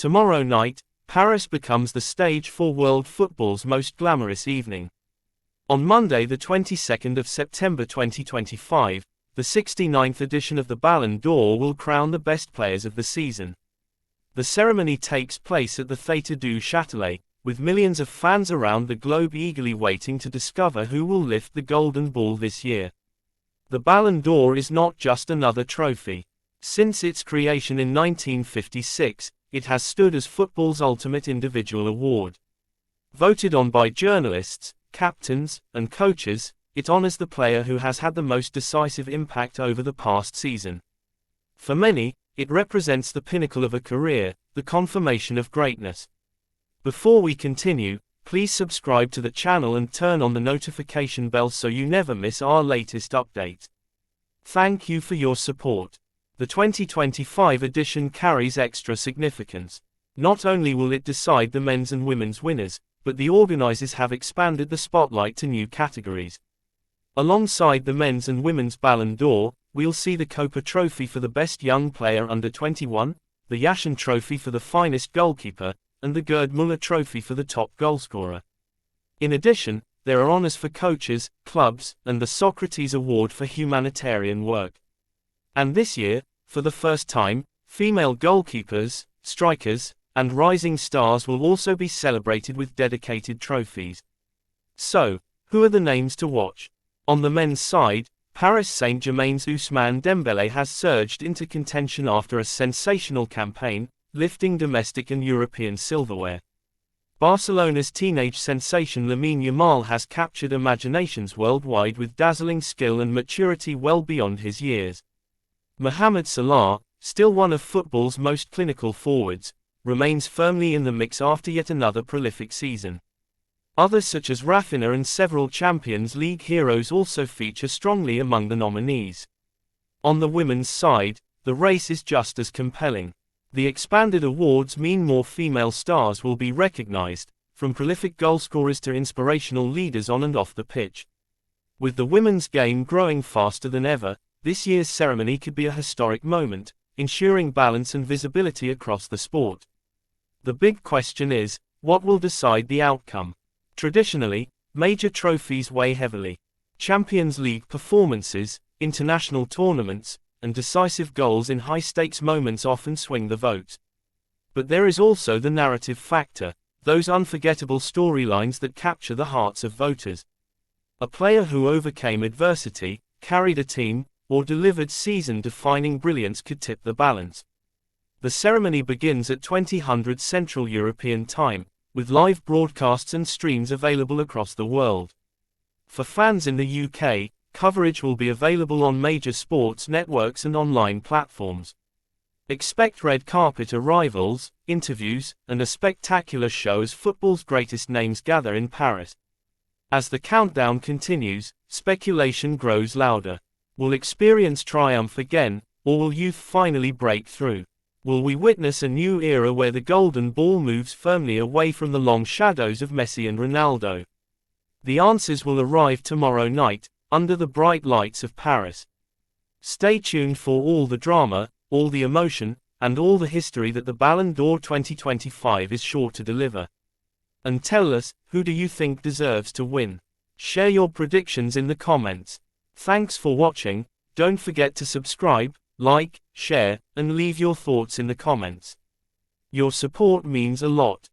Tomorrow night, Paris becomes the stage for world football's most glamorous evening. On Monday the 22nd of September 2025, the 69th edition of the Ballon d'Or will crown the best players of the season. The ceremony takes place at the Théâtre du Châtelet, with millions of fans around the globe eagerly waiting to discover who will lift the golden ball this year. The Ballon d'Or is not just another trophy. Since its creation in 1956, it has stood as football's ultimate individual award. Voted on by journalists, captains, and coaches, it honors the player who has had the most decisive impact over the past season. For many, it represents the pinnacle of a career, the confirmation of greatness. Before we continue, please subscribe to the channel and turn on the notification bell so you never miss our latest update. Thank you for your support. The 2025 edition carries extra significance. Not only will it decide the men's and women's winners, but the organizers have expanded the spotlight to new categories. Alongside the men's and women's Ballon d'Or, we'll see the Copa Trophy for the best young player under 21, the Yashin Trophy for the finest goalkeeper, and the Gerd Müller Trophy for the top goalscorer. In addition, there are honors for coaches, clubs, and the Socrates Award for humanitarian work. And this year, for the first time, female goalkeepers, strikers, and rising stars will also be celebrated with dedicated trophies. So, who are the names to watch? On the men's side, Paris Saint-Germain's Ousmane Dembélé has surged into contention after a sensational campaign, lifting domestic and European silverware. Barcelona's teenage sensation Lamine Yamal has captured imaginations worldwide with dazzling skill and maturity well beyond his years. Mohamed Salah, still one of football's most clinical forwards, remains firmly in the mix after yet another prolific season. Others such as Rafinha and several Champions League heroes also feature strongly among the nominees. On the women's side, the race is just as compelling. The expanded awards mean more female stars will be recognized, from prolific goalscorers to inspirational leaders on and off the pitch. With the women's game growing faster than ever, this year's ceremony could be a historic moment, ensuring balance and visibility across the sport. The big question is, what will decide the outcome? Traditionally, major trophies weigh heavily. Champions League performances, international tournaments, and decisive goals in high-stakes moments often swing the vote. But there is also the narrative factor, those unforgettable storylines that capture the hearts of voters. A player who overcame adversity, carried a team, or delivered season-defining brilliance could tip the balance. The ceremony begins at 2000 Central European Time, with live broadcasts and streams available across the world. For fans in the UK, coverage will be available on major sports networks and online platforms. Expect red carpet arrivals, interviews, and a spectacular show as football's greatest names gather in Paris. As the countdown continues, speculation grows louder. Will experience triumph again, or will youth finally break through? Will we witness a new era where the golden ball moves firmly away from the long shadows of Messi and Ronaldo? The answers will arrive tomorrow night, under the bright lights of Paris. Stay tuned for all the drama, all the emotion, and all the history that the Ballon d'Or 2025 is sure to deliver. And tell us, who do you think deserves to win? Share your predictions in the comments. Thanks for watching. Don't forget to subscribe, like, share, and leave your thoughts in the comments. Your support means a lot.